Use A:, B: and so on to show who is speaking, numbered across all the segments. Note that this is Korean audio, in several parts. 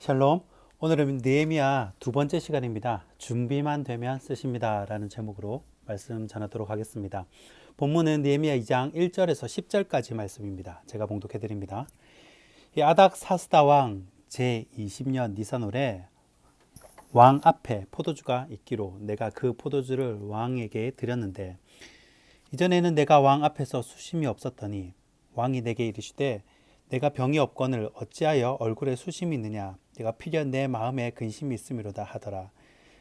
A: 샬롬. 오늘은 느헤미야 두 번째 시간입니다. 준비만 되면 쓰십니다 라는 제목으로 말씀 전하도록 하겠습니다. 본문은 느헤미야 2장 1절에서 10절까지 말씀입니다. 제가 봉독해 드립니다. 이 아닥사스다 왕 제20년 니산월에 왕 앞에 포도주가 있기로 내가 그 포도주를 왕에게 드렸는데 이전에는 내가 왕 앞에서 수심이 없었더니 왕이 내게 이르시되 내가 병이 없거늘 어찌하여 얼굴에 수심이 있느냐, 내가 필연 내 마음에 근심이 있음이로다 하더라.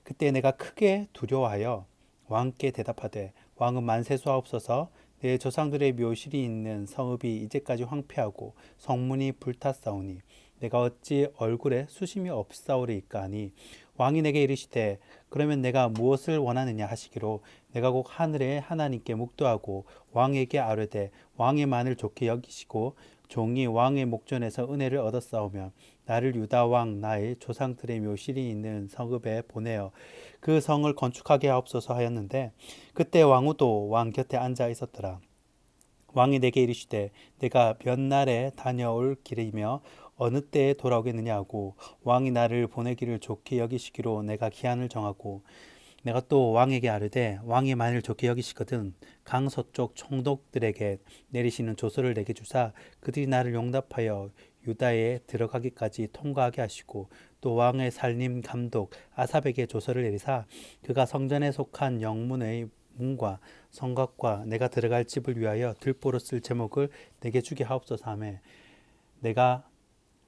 A: 그때 내가 크게 두려워하여 왕께 대답하되 왕은 만세수하옵소서. 내 조상들의 묘실이 있는 성읍이 이제까지 황폐하고 성문이 불탔사오니 내가 어찌 얼굴에 수심이 없사오리이까 하니 왕이 내게 이르시되 그러면 내가 무엇을 원하느냐 하시기로 내가 곧 하늘의 하나님께 묵도하고 왕에게 아뢰되 왕의 만을 좋게 여기시고 종이 왕의 목전에서 은혜를 얻었사오며 나를 유다 왕 나의 조상들의 묘실이 있는 성읍에 보내어 그 성을 건축하게 하옵소서 하였는데 그때 왕후도 왕 곁에 앉아 있었더라. 왕이 내게 이르시되 내가 몇 날에 다녀올 길이며 어느 때에 돌아오겠느냐 하고 왕이 나를 보내기를 좋게 여기시기로 내가 기한을 정하고 내가 또 왕에게 아뢰되 왕이 만일 좋게 여기시거든 강서쪽 총독들에게 내리시는 조서를 내게 주사 그들이 나를 용납하여 유다에 들어가기까지 통과하게 하시고 또 왕의 살림 감독 아삽에게 조서를 내리사 그가 성전에 속한 영문의 문과 성곽과 내가 들어갈 집을 위하여 들보로 쓸 제목을 내게 주게 하옵소서 하매 내가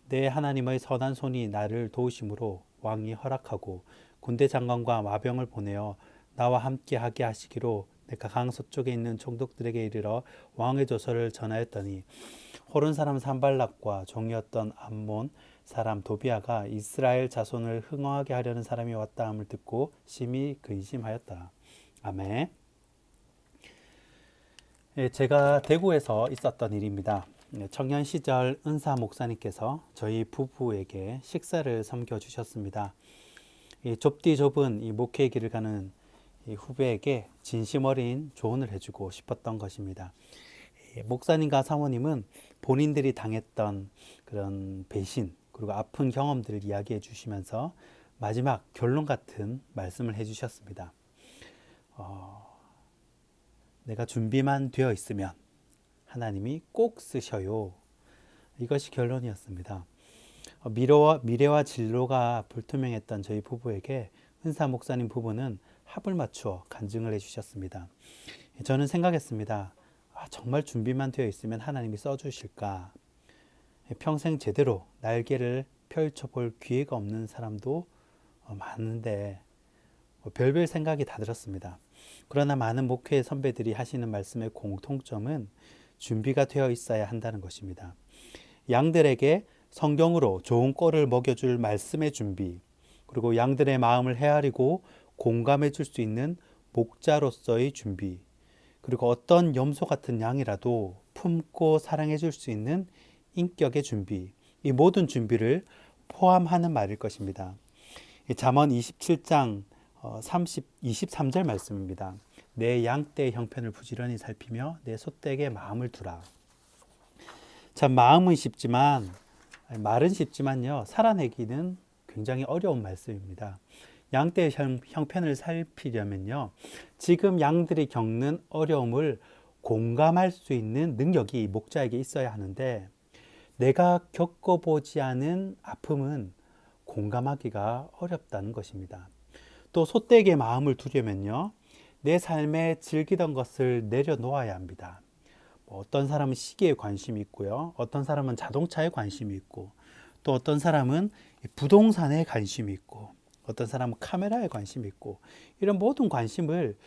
A: 내 하나님의 선한 손이 나를 도우심으로 왕이 허락하고 군대 장관과 마병을 보내어 나와 함께 하게 하시기로 내가 강서쪽에 있는 총독들에게 이르러 왕의 조서를 전하였더니 호른 사람 산발락과 종이었던 암몬 사람 도비아가 이스라엘 자손을 흥황하게 하려는 사람이 왔다 함을 듣고 심히 근심하였다. 아멘. 제가 대구에서 있었던 일입니다. 청년 시절 은사 목사님께서 저희 부부에게 식사를 섬겨주셨습니다. 좁디 좁은 이 목회의 길을 가는 이 후배에게 진심 어린 조언을 해주고 싶었던 것입니다. 목사님과 사모님은 본인들이 당했던 그런 배신 그리고 아픈 경험들을 이야기해 주시면서 마지막 결론 같은 말씀을 해주셨습니다. 내가 준비만 되어 있으면 하나님이 꼭 쓰셔요. 이것이 결론이었습니다. 미래와 진로가 불투명했던 저희 부부에게 은사 목사님 부부는 합을 맞추어 간증을 해주셨습니다. 저는 생각했습니다. 정말 준비만 되어 있으면 하나님이 써주실까? 평생 제대로 날개를 펼쳐볼 기회가 없는 사람도 많은데 별별 생각이 다 들었습니다. 그러나 많은 목회 선배들이 하시는 말씀의 공통점은 준비가 되어 있어야 한다는 것입니다. 양들에게 성경으로 좋은 꼴을 먹여줄 말씀의 준비, 그리고 양들의 마음을 헤아리고 공감해 줄 수 있는 목자로서의 준비, 그리고 어떤 염소 같은 양이라도 품고 사랑해 줄 수 있는 인격의 준비, 이 모든 준비를 포함하는 말일 것입니다. 잠언 27장 23절 말씀입니다. 내 양떼의 형편을 부지런히 살피며 내 소떼에게 마음을 두라. 참 마음은 쉽지만 말은 쉽지만요 살아내기는 굉장히 어려운 말씀입니다. 양떼의 형편을 살피려면요 지금 양들이 겪는 어려움을 공감할 수 있는 능력이 목자에게 있어야 하는데 내가 겪어보지 않은 아픔은 공감하기가 어렵다는 것입니다. 또 소떼에게 마음을 두려면요 내 삶에 즐기던 것을 내려놓아야 합니다. 어떤 사람은 시계에 관심이 있고요. 어떤 사람은 자동차에 관심이 있고 또 어떤 사람은 부동산에 관심이 있고 어떤 사람은 카메라에 관심이 있고 이런 모든 관심을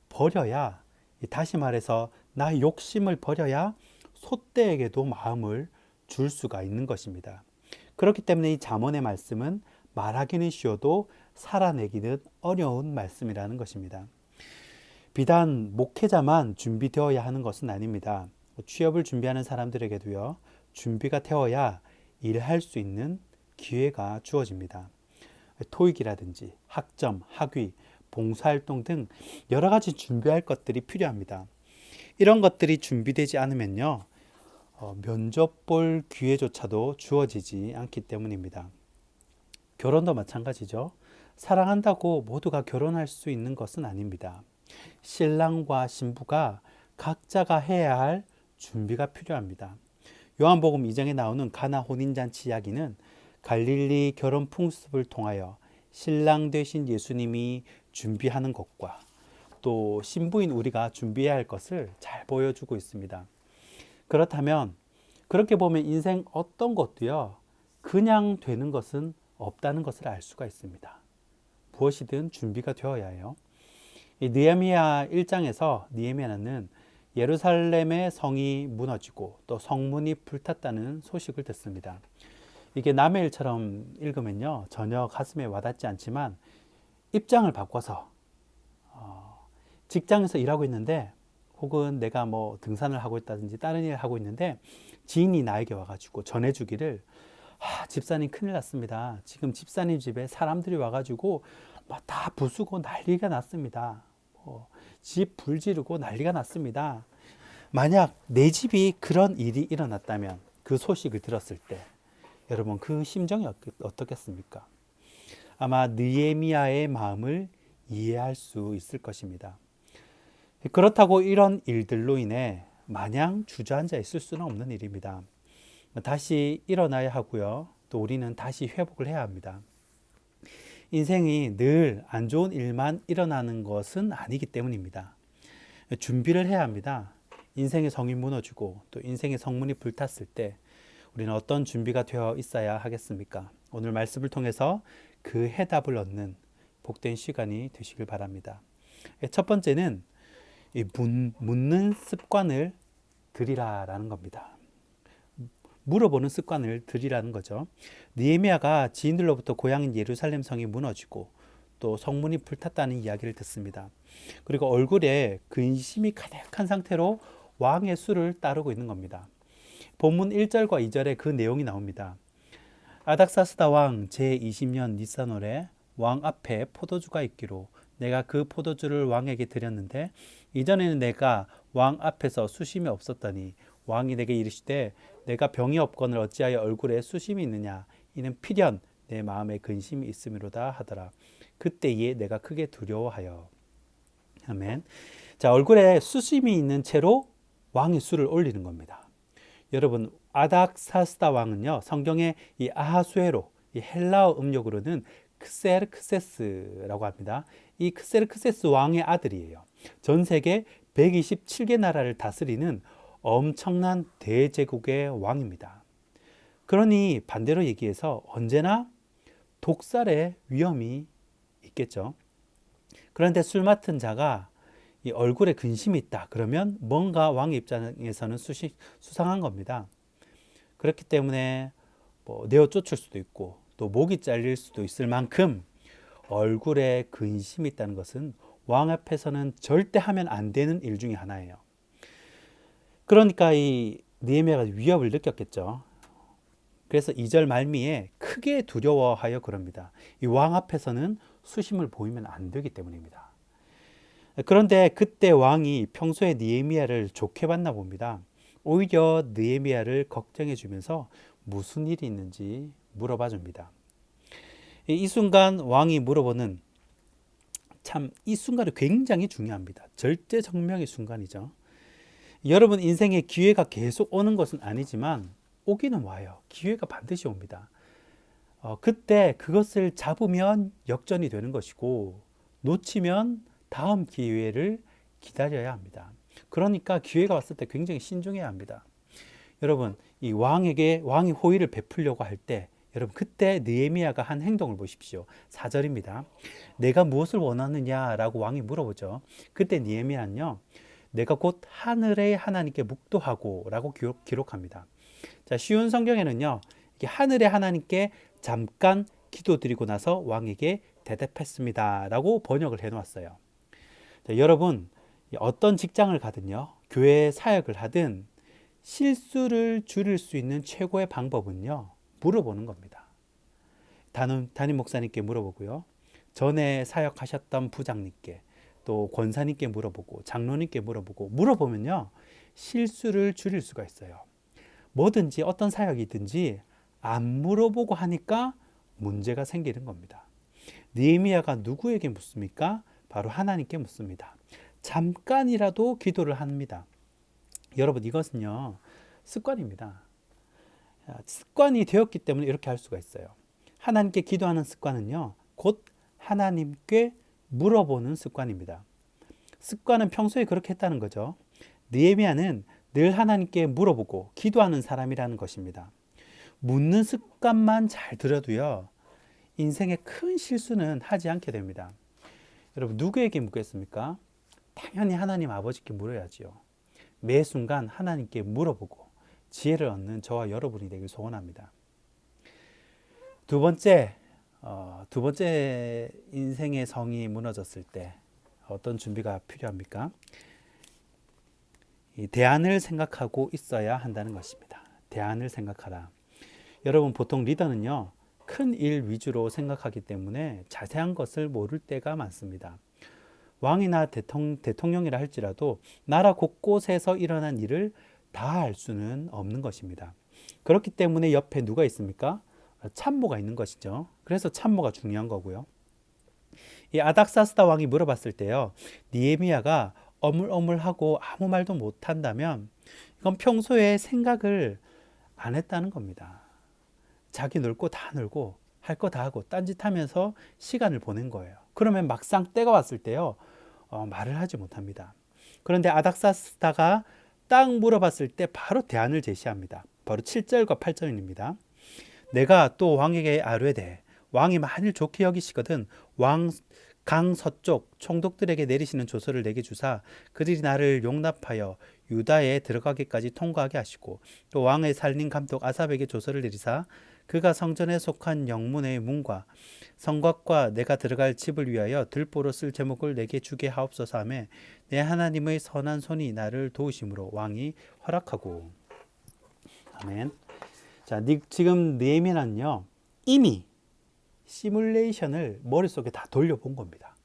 A: 버려야 다시 말해서 나의 욕심을 버려야 소떼에게도 마음을 줄 수가 있는 것입니다. 그렇기 때문에 이 잠언의 말씀은 말하기는 쉬워도 살아내기는 어려운 말씀이라는 것입니다. 비단 목회자만 준비되어야 하는 것은 아닙니다. 취업을 준비하는 사람들에게도요, 준비가 되어야 일할 수 있는 기회가 주어집니다. 토익이라든지 학점, 학위, 봉사활동 등 여러 가지 준비할 것들이 필요합니다. 이런 것들이 준비되지 않으면요, 면접 볼 기회조차도 주어지지 않기 때문입니다. 결혼도 마찬가지죠. 사랑한다고 모두가 결혼할 수 있는 것은 아닙니다. 신랑과 신부가 각자가 해야 할 준비가 필요합니다. 요한복음 2장에 나오는 가나 혼인잔치 이야기는 갈릴리 결혼 풍습을 통하여 신랑 되신 예수님이 준비하는 것과 또 신부인 우리가 준비해야 할 것을 잘 보여주고 있습니다. 그렇다면 그렇게 보면 인생 어떤 것도요, 그냥 되는 것은 없다는 것을 알 수가 있습니다. 무엇이든 준비가 되어야 해요. 이 느헤미야 1장에서 느헤미야는 예루살렘의 성이 무너지고 또 성문이 불탔다는 소식을 듣습니다. 이게 남의 일처럼 읽으면요, 전혀 가슴에 와닿지 않지만 입장을 바꿔서 직장에서 일하고 있는데, 혹은 내가 뭐 등산을 하고 있다든지 다른 일을 하고 있는데 지인이 나에게 와가지고 전해주기를, 집사님 큰일 났습니다. 지금 집사님 집에 사람들이 와가지고 막 다 부수고 난리가 났습니다. 집 불지르고 난리가 났습니다. 만약 내 집이 그런 일이 일어났다면, 그 소식을 들었을 때 여러분 그 심정이 어떻겠습니까? 아마 느헤미야의 마음을 이해할 수 있을 것입니다. 그렇다고 이런 일들로 인해 마냥 주저앉아 있을 수는 없는 일입니다. 다시 일어나야 하고요. 또 우리는 다시 회복을 해야 합니다. 인생이 늘 안 좋은 일만 일어나는 것은 아니기 때문입니다. 준비를 해야 합니다. 인생의 성이 무너지고 또 인생의 성문이 불탔을 때 우리는 어떤 준비가 되어 있어야 하겠습니까? 오늘 말씀을 통해서 그 해답을 얻는 복된 시간이 되시길 바랍니다. 첫 번째는 묻는 습관을 들이라라는 겁니다. 물어보는 습관을 들이라는 거죠. 느헤미야가 지인들로부터 고향인 예루살렘 성이 무너지고 또 성문이 불탔다는 이야기를 듣습니다. 그리고 얼굴에 근심이 가득한 상태로 왕의 수를 따르고 있는 겁니다. 본문 1절과 2절에 그 내용이 나옵니다. 아닥사스다 왕 제20년 니산월에 왕 앞에 포도주가 있기로 내가 그 포도주를 왕에게 드렸는데 이전에는 내가 왕 앞에서 수심이 없었더니 왕이 내게 이르시되 내가 병이 없거늘 어찌하여 얼굴에 수심이 있느냐 이는 필연 내 마음에 근심이 있음이로다 하더라. 그때에 내가 크게 두려워하여. 아멘. 자, 얼굴에 수심이 있는 채로 왕의 수를 올리는 겁니다. 여러분, 아닥사스다 왕은요, 성경의 이 아하수에로, 이 헬라어 음력으로는 크세르크세스라고 합니다. 이 크세르크세스 왕의 아들이에요. 전 세계 127개 나라를 다스리는 엄청난 대제국의 왕입니다. 그러니 반대로 얘기해서 언제나 독살의 위험이 있겠죠. 그런데 술 맡은 자가 이 얼굴에 근심이 있다 그러면 뭔가 왕의 입장에서는 수상한 겁니다. 그렇기 때문에 내어 쫓을 수도 있고 또 목이 잘릴 수도 있을 만큼 얼굴에 근심이 있다는 것은 왕 앞에서는 절대 하면 안 되는 일 중에 하나예요. 그러니까 이 느헤미야가 위협을 느꼈겠죠. 그래서 2절 말미에 크게 두려워하여 그럽니다. 이 왕 앞에서는 수심을 보이면 안 되기 때문입니다. 그런데 그때 왕이 평소에 느헤미야를 좋게 봤나 봅니다. 오히려 느헤미야를 걱정해 주면서 무슨 일이 있는지 물어봐 줍니다. 이 순간 왕이 물어보는, 참 이 순간이 굉장히 중요합니다. 절대정명의 순간이죠. 여러분 인생에 기회가 계속 오는 것은 아니지만 오기는 와요. 기회가 반드시 옵니다. 그때 그것을 잡으면 역전이 되는 것이고 놓치면 다음 기회를 기다려야 합니다. 그러니까 기회가 왔을 때 굉장히 신중해야 합니다. 여러분 이 왕이 호의를 베풀려고 할 때 여러분 그때 느헤미야가 한 행동을 보십시오. 4절입니다. 내가 무엇을 원하느냐라고 왕이 물어보죠. 그때 느헤미야는요. 내가 곧 하늘의 하나님께 묵도하고 라고 기록합니다. 자, 쉬운 성경에는요. 이게 하늘의 하나님께 잠깐 기도드리고 나서 왕에게 대답했습니다 라고 번역을 해 놓았어요. 자, 여러분 어떤 직장을 가든요. 교회 사역을 하든 실수를 줄일 수 있는 최고의 방법은요. 물어보는 겁니다. 담임 목사님께 물어보고요. 전에 사역하셨던 부장님께 또 권사님께 물어보고 장로님께 물어보면요. 실수를 줄일 수가 있어요. 뭐든지 어떤 사역이든지 안 물어보고 하니까 문제가 생기는 겁니다. 느헤미야가 누구에게 묻습니까? 바로 하나님께 묻습니다. 잠깐이라도 기도를 합니다. 여러분, 이것은요, 습관입니다. 습관이 되었기 때문에 이렇게 할 수가 있어요. 하나님께 기도하는 습관은요, 곧 하나님께 물어보는 습관입니다. 습관은 평소에 그렇게 했다는 거죠. 느헤미야는 늘 하나님께 물어보고 기도하는 사람이라는 것입니다. 묻는 습관만 잘 들여도요, 인생의 큰 실수는 하지 않게 됩니다. 여러분, 누구에게 묻겠습니까? 당연히 하나님 아버지께 물어야지요. 매 순간 하나님께 물어보고 지혜를 얻는 저와 여러분이 되길 소원합니다. 두 번째 인생의 성이 무너졌을 때 어떤 준비가 필요합니까? 이 대안을 생각하고 있어야 한다는 것입니다. 대안을 생각하라. 여러분, 보통 리더는요, 큰 일 위주로 생각하기 때문에 자세한 것을 모를 때가 많습니다. 왕이나 대통령이라 할지라도 나라 곳곳에서 일어난 일을 다 알 수는 없는 것입니다. 그렇기 때문에 옆에 누가 있습니까? 참모가 있는 것이죠. 그래서 참모가 중요한 거고요. 이 아닥사스다 왕이 물어봤을 때요, 느헤미야가 어물어물하고 아무 말도 못한다면 이건 평소에 생각을 안 했다는 겁니다. 자기 놀고 다 놀고 할 거 다 하고 딴짓하면서 시간을 보낸 거예요. 그러면 막상 때가 왔을 때요, 말을 하지 못합니다. 그런데 아닥사스다가 딱 물어봤을 때 바로 대안을 제시합니다. 바로 7절과 8절입니다. 내가 또 왕에게 아뢰되 왕이 만일 좋게 여기시거든 왕 강 서쪽 총독들에게 내리시는 조서를 내게 주사 그들이 나를 용납하여 유다에 들어가기까지 통과하게 하시고 또 왕의 살림 감독 아삽에게 조서를 내리사 그가 성전에 속한 영문의 문과 성곽과 내가 들어갈 집을 위하여 들보로 쓸 제목을 내게 주게 하옵소서 하며 내 하나님의 선한 손이 나를 도우심으로 왕이 허락하고. 아멘. 자, 지금 느헤미야는요, 이미 시뮬레이션을 머릿속에 다 돌려본 겁니다.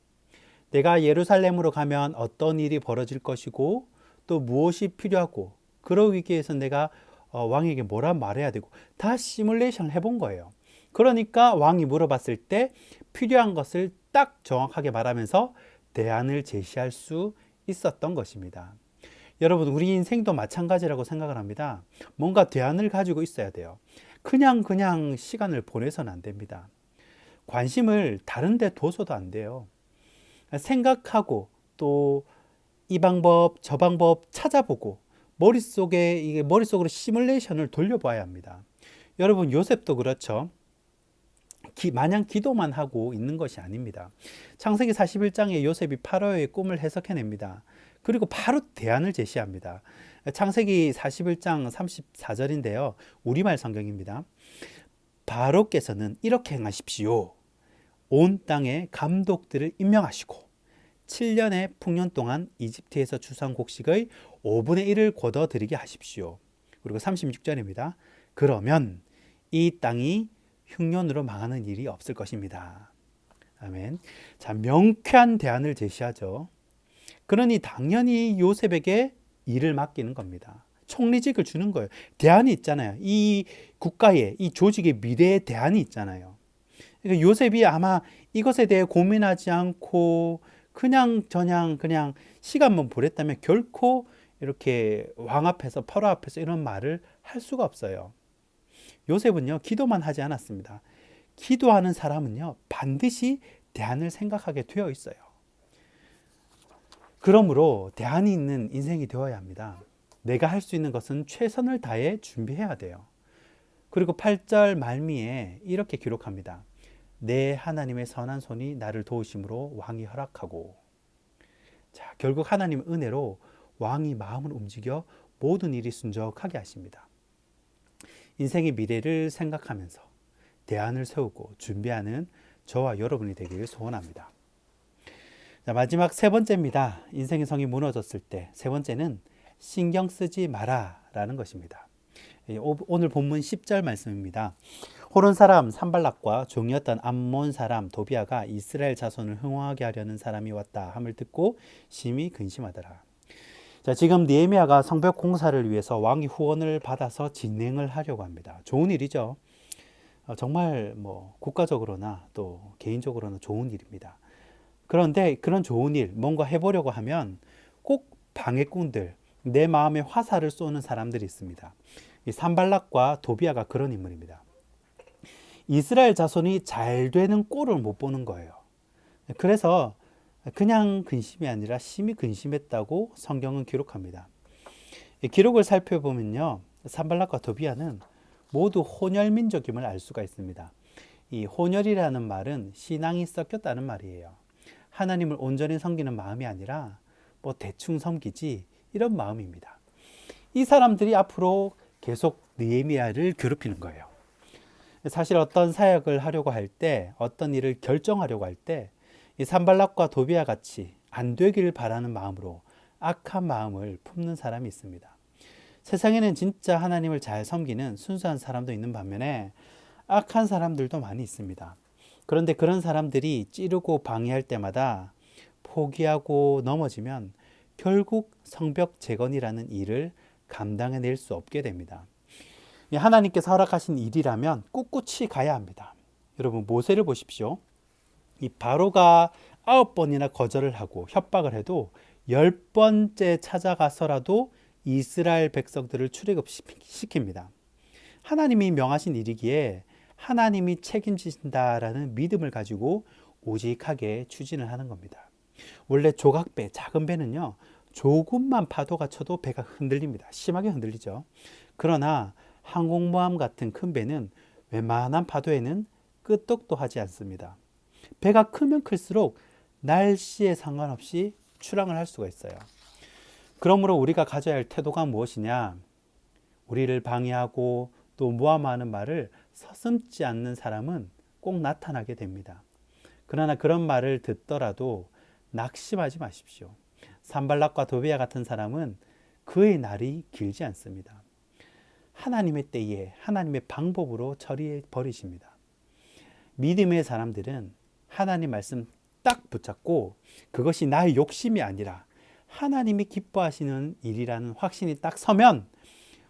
A: 내가 예루살렘으로 가면 어떤 일이 벌어질 것이고 또 무엇이 필요하고 그러기 위해서 내가 왕에게 뭐라 말해야 되고 다 시뮬레이션을 해본 거예요. 그러니까 왕이 물어봤을 때 필요한 것을 딱 정확하게 말하면서 대안을 제시할 수 있었던 것입니다. 여러분, 우리 인생도 마찬가지라고 생각을 합니다. 뭔가 대안을 가지고 있어야 돼요. 그냥 시간을 보내서는 안 됩니다. 관심을 다른 데 둬서도 안 돼요. 생각하고 또 이 방법 저 방법 찾아보고 머릿속으로 시뮬레이션을 돌려봐야 합니다. 여러분, 요셉도 그렇죠. 마냥 기도만 하고 있는 것이 아닙니다. 창세기 41장에 요셉이 파라오의 꿈을 해석해냅니다. 그리고 바로 대안을 제시합니다. 창세기 41장 34절인데요. 우리말 성경입니다. 바로께서는 이렇게 행하십시오. 온 땅에 감독들을 임명하시고 7년의 풍년 동안 이집트에서 추수한 곡식의 5분의 1을 거둬들이게 하십시오. 그리고 36절입니다. 그러면 이 땅이 흉년으로 망하는 일이 없을 것입니다. 아멘. 자, 명쾌한 대안을 제시하죠. 그러니 당연히 요셉에게 일을 맡기는 겁니다. 총리직을 주는 거예요. 대안이 있잖아요. 이 국가의, 이 조직의 미래의 대안이 있잖아요. 그러니까 요셉이 아마 이것에 대해 고민하지 않고 그냥 시간만 보냈다면 결코 이렇게 왕 앞에서 파라오 앞에서 이런 말을 할 수가 없어요. 요셉은요, 기도만 하지 않았습니다. 기도하는 사람은요, 반드시 대안을 생각하게 되어 있어요. 그러므로 대안이 있는 인생이 되어야 합니다. 내가 할 수 있는 것은 최선을 다해 준비해야 돼요. 그리고 8절 말미에 이렇게 기록합니다. 내 하나님의 선한 손이 나를 도우심으로 왕이 허락하고. 자, 결국 하나님의 은혜로 왕이 마음을 움직여 모든 일이 순적하게 하십니다. 인생의 미래를 생각하면서 대안을 세우고 준비하는 저와 여러분이 되기를 소원합니다. 자, 마지막 세 번째입니다. 인생의 성이 무너졌을 때 세 번째는 신경 쓰지 마라 라는 것입니다. 오늘 본문 10절 말씀입니다. 호론 사람 산발락과 종이었던 암몬 사람 도비아가 이스라엘 자손을 흥황하게 하려는 사람이 왔다 함을 듣고 심히 근심하더라. 자, 지금 느헤미야가 성벽 공사를 위해서 왕의 후원을 받아서 진행을 하려고 합니다. 좋은 일이죠. 정말 뭐 국가적으로나 또 개인적으로나 좋은 일입니다. 그런데 그런 좋은 일, 뭔가 해보려고 하면 꼭 방해꾼들, 내 마음에 화살을 쏘는 사람들이 있습니다. 이 산발락과 도비아가 그런 인물입니다. 이스라엘 자손이 잘 되는 꼴을 못 보는 거예요. 그래서 그냥 근심이 아니라 심히 근심했다고 성경은 기록합니다. 이 기록을 살펴보면요, 산발락과 도비아는 모두 혼혈 민족임을 알 수가 있습니다. 이 혼혈이라는 말은 신앙이 섞였다는 말이에요. 하나님을 온전히 섬기는 마음이 아니라 뭐 대충 섬기지 이런 마음입니다. 이 사람들이 앞으로 계속 느헤미야를 괴롭히는 거예요. 사실 어떤 사역을 하려고 할 때, 어떤 일을 결정하려고 할 때, 이 산발락과 도비아 같이 안 되기를 바라는 마음으로 악한 마음을 품는 사람이 있습니다. 세상에는 진짜 하나님을 잘 섬기는 순수한 사람도 있는 반면에 악한 사람들도 많이 있습니다. 그런데 그런 사람들이 찌르고 방해할 때마다 포기하고 넘어지면 결국 성벽 재건이라는 일을 감당해낼 수 없게 됩니다. 하나님께서 허락하신 일이라면 꿋꿋이 가야 합니다. 여러분 모세를 보십시오. 이 바로가 9번이나 거절을 하고 협박을 해도 10번째 찾아가서라도 이스라엘 백성들을 출애굽시킵니다. 하나님이 명하신 일이기에 하나님이 책임지신다라는 믿음을 가지고 오직하게 추진을 하는 겁니다. 원래 조각배, 작은 배는요, 조금만 파도가 쳐도 배가 흔들립니다. 심하게 흔들리죠. 그러나 항공모함 같은 큰 배는 웬만한 파도에는 끄떡도 하지 않습니다. 배가 크면 클수록 날씨에 상관없이 출항을 할 수가 있어요. 그러므로 우리가 가져야 할 태도가 무엇이냐? 우리를 방해하고 또 모함하는 말을 서슴지 않는 사람은 꼭 나타나게 됩니다. 그러나 그런 말을 듣더라도 낙심하지 마십시오. 산발락과 도비아 같은 사람은 그의 날이 길지 않습니다. 하나님의 때에 하나님의 방법으로 처리해 버리십니다. 믿음의 사람들은 하나님 말씀 딱 붙잡고 그것이 나의 욕심이 아니라 하나님이 기뻐하시는 일이라는 확신이 딱 서면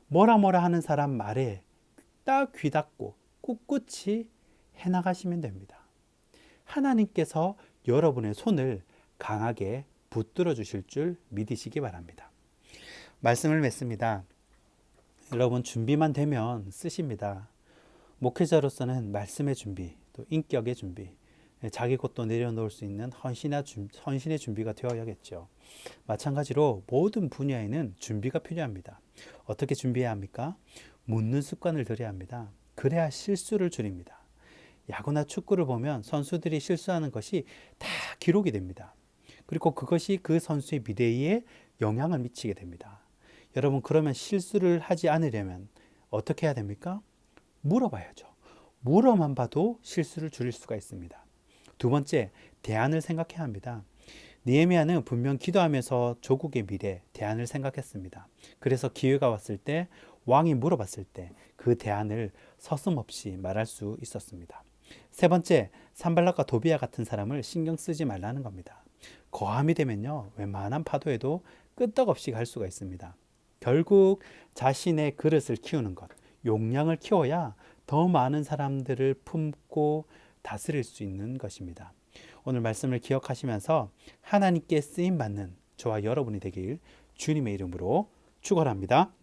A: 뭐라 하는 사람 말에 딱 귀 닫고 꿋꿋이 해나가시면 됩니다. 하나님께서 여러분의 손을 강하게 붙들어 주실 줄 믿으시기 바랍니다. 말씀을 맺습니다. 여러분 준비만 되면 쓰십니다. 목회자로서는 말씀의 준비, 또 인격의 준비, 자기 것도 내려놓을 수 있는 헌신의 준비가 되어야겠죠. 마찬가지로 모든 분야에는 준비가 필요합니다. 어떻게 준비해야 합니까? 묻는 습관을 들여야 합니다. 그래야 실수를 줄입니다. 야구나 축구를 보면 선수들이 실수하는 것이 다 기록이 됩니다. 그리고 그것이 그 선수의 미래에 영향을 미치게 됩니다. 여러분 그러면 실수를 하지 않으려면 어떻게 해야 됩니까? 물어봐야죠. 물어만 봐도 실수를 줄일 수가 있습니다. 두 번째, 대안을 생각해야 합니다. 느헤미야는 분명 기도하면서 조국의 미래, 대안을 생각했습니다. 그래서 기회가 왔을 때 왕이 물어봤을 때 그 대안을 서슴없이 말할 수 있었습니다. 세 번째, 산발락과 도비아 같은 사람을 신경 쓰지 말라는 겁니다. 거함이 되면요, 웬만한 파도에도 끄떡없이 갈 수가 있습니다. 결국 자신의 그릇을 키우는 것, 용량을 키워야 더 많은 사람들을 품고 다스릴 수 있는 것입니다. 오늘 말씀을 기억하시면서 하나님께 쓰임받는 저와 여러분이 되길 주님의 이름으로 축원합니다.